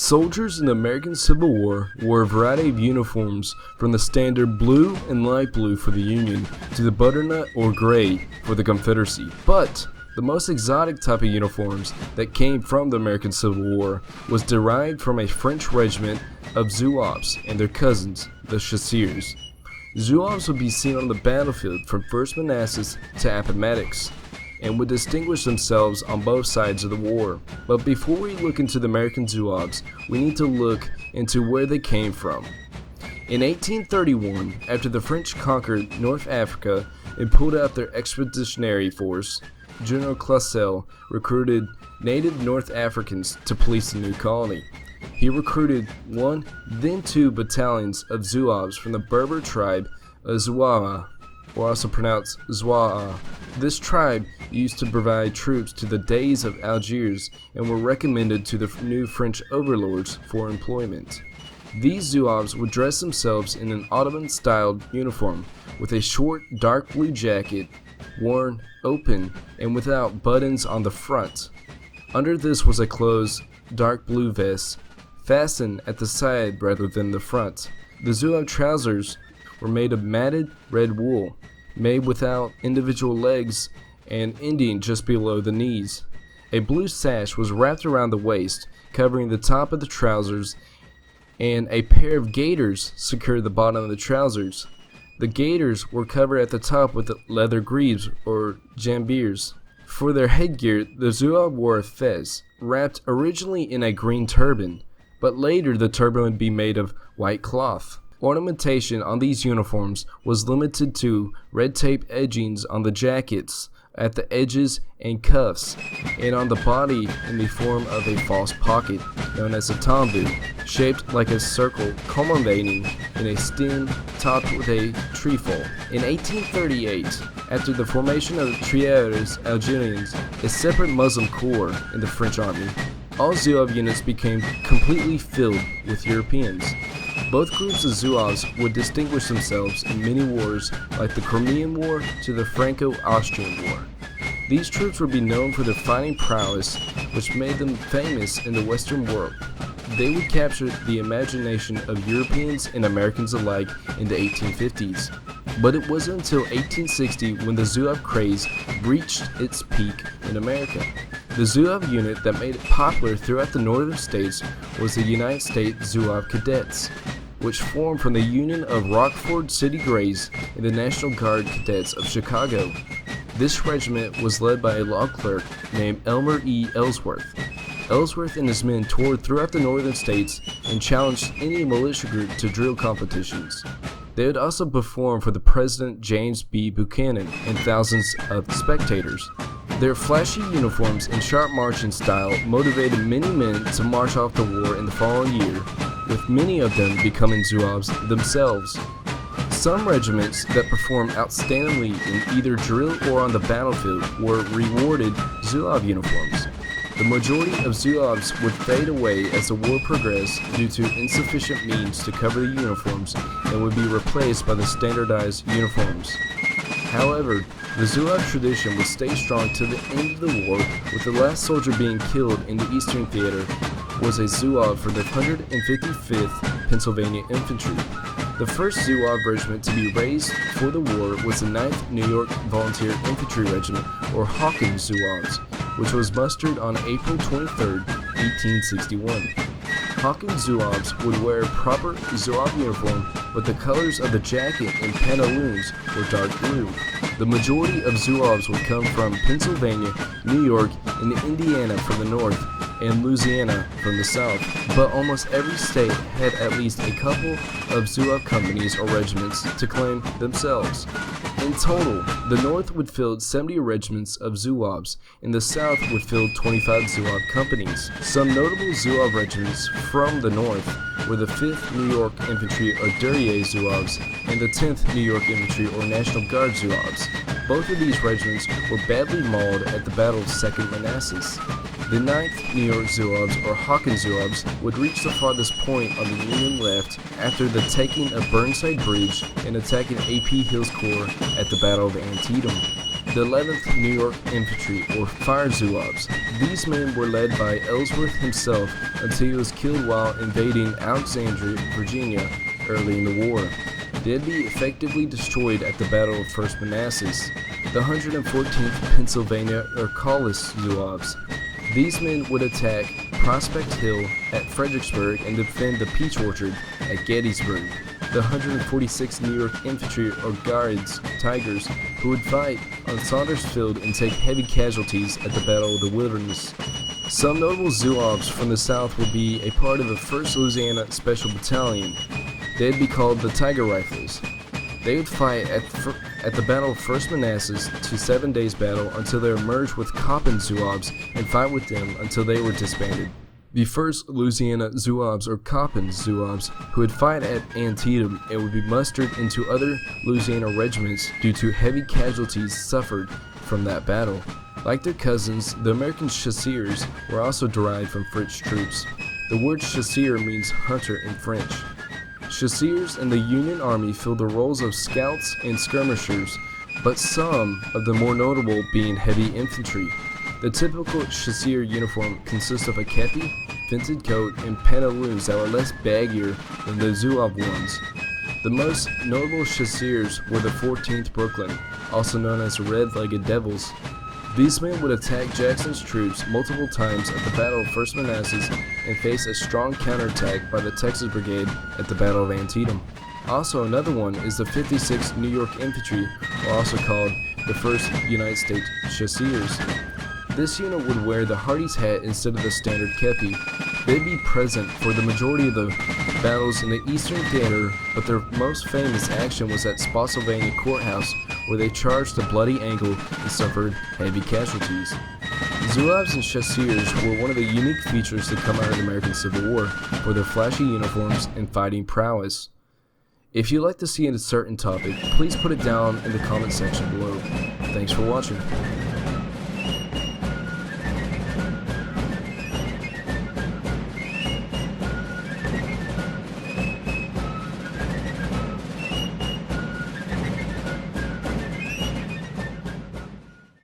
Soldiers in the American Civil War wore a variety of uniforms, from the standard blue and light blue for the Union to the butternut or gray for the Confederacy. But the most exotic type of uniforms that came from the American Civil War was derived from a French regiment of Zouaves and their cousins, the Chasseurs. Zouaves would be seen on the battlefield from First Manassas to Appomattox, and would distinguish themselves on both sides of the war. But before we look into the American Zouaves, we need to look into where they came from. In 1831, after the French conquered North Africa and pulled out their expeditionary force, General Clausel recruited native North Africans to police the new colony. He recruited one, then two battalions of Zouaves from the Berber tribe of Zouave, or also pronounced Zouaa. This tribe used to provide troops to the Deys of Algiers and were recommended to the new French overlords for employment. These Zouaves would dress themselves in an Ottoman-styled uniform with a short dark blue jacket worn open and without buttons on the front. Under this was a closed dark blue vest fastened at the side rather than the front. The Zouave trousers were made of matted red wool, made without individual legs and ending just below the knees. A blue sash was wrapped around the waist, covering the top of the trousers, and a pair of gaiters secured the bottom of the trousers. The gaiters were covered at the top with leather greaves or jambiers. For their headgear, the Zouave wore a fez, wrapped originally in a green turban, but later the turban would be made of white cloth. Ornamentation on these uniforms was limited to red tape edgings on the jackets, at the edges and cuffs, and on the body in the form of a false pocket, known as a tambour, shaped like a circle culminating in a stem topped with a trefoil. In 1838, after the formation of the Triaries Algerians, a separate Muslim corps in the French army, all Zouave units became completely filled with Europeans. Both groups of Zouaves would distinguish themselves in many wars, like the Crimean War to the Franco-Austrian War. These troops would be known for their fighting prowess, which made them famous in the Western world. They would capture the imagination of Europeans and Americans alike in the 1850s. But it wasn't until 1860 when the Zouave craze reached its peak in America. The Zouave unit that made it popular throughout the northern states was the United States Zouave Cadets, which formed from the union of Rockford City Grays and the National Guard Cadets of Chicago. This regiment was led by a law clerk named Elmer E. Ellsworth. Ellsworth and his men toured throughout the northern states and challenged any militia group to drill competitions. They would also perform for the President James B. Buchanan and thousands of spectators. Their flashy uniforms and sharp marching style motivated many men to march off the war in the following year, with many of them becoming Zouaves themselves. Some regiments that performed outstandingly in either drill or on the battlefield were rewarded Zouave uniforms. The majority of Zouaves would fade away as the war progressed due to insufficient means to cover the uniforms and would be replaced by the standardized uniforms. However, the Zouave tradition would stay strong to the end of the war, with the last soldier being killed in the Eastern Theater was a Zouave for the 155th Pennsylvania Infantry. The first Zouave regiment to be raised for the war was the 9th New York Volunteer Infantry Regiment, or Hawkins Zouaves, which was mustered on April 23, 1861. Hawkins Zouaves would wear a proper Zouave uniform, but the colors of the jacket and pantaloons were dark blue. The majority of Zouaves would come from Pennsylvania, New York, and Indiana from the north, and Louisiana from the south, but almost every state had at least a couple of Zouave companies or regiments to claim themselves. In total, the North would field 70 regiments of Zouaves, and the South would field 25 Zouave companies. Some notable Zouave regiments from the North were the 5th New York Infantry or Duryea Zouaves and the 10th New York Infantry or National Guard Zouaves. Both of these regiments were badly mauled at the Battle of Second Manassas. The 9th New York Zouaves, or Hawkins Zouaves, would reach the farthest point on the Union left after the taking of Burnside Bridge and attacking A.P. Hill's corps at the Battle of Antietam. The 11th New York Infantry, or Fire Zouaves. These men were led by Ellsworth himself until he was killed while invading Alexandria, Virginia, early in the war. They'd be effectively destroyed at the Battle of First Manassas. The 114th Pennsylvania, or Collis Zouaves. These men would attack Prospect Hill at Fredericksburg and defend the Peach Orchard at Gettysburg. The 146th New York Infantry, or Tigers, who would fight on Saunders Field and take heavy casualties at the Battle of the Wilderness. Some notable Zouaves from the South would be a part of the 1st Louisiana Special Battalion. They'd be called the Tiger Rifles. They would fight at the Battle of First Manassas to 7 days battle until they emerged with Coppin Zouaves and fight with them until they were disbanded. The 1st Louisiana Zouaves, or Coppin Zouaves, who would fight at Antietam and would be mustered into other Louisiana regiments due to heavy casualties suffered from that battle. Like their cousins, the American Chasseurs were also derived from French troops. The word chasseur means hunter in French. Chasseurs in the Union Army filled the roles of scouts and skirmishers, but some of the more notable being heavy infantry. The typical chasseur uniform consists of a kepi, vented coat, and pantaloons that were less baggier than the Zouave ones. The most notable chasseurs were the 14th Brooklyn, also known as Red-Legged Devils. These men would attack Jackson's troops multiple times at the Battle of First Manassas and face a strong counterattack by the Texas Brigade at the Battle of Antietam. Also, another one is the 56th New York Infantry, or also called the 1st United States Chasseurs. This unit would wear the Hardy's hat instead of the standard kepi. They'd be present for the majority of the battles in the Eastern Theater, but their most famous action was at Spotsylvania Courthouse, where they charged the Bloody Angle and suffered heavy casualties. Zouaves and Chasseurs were one of the unique features that come out of the American Civil War for their flashy uniforms and fighting prowess. If you'd like to see a certain topic, please put it down in the comment section below. Thanks for watching.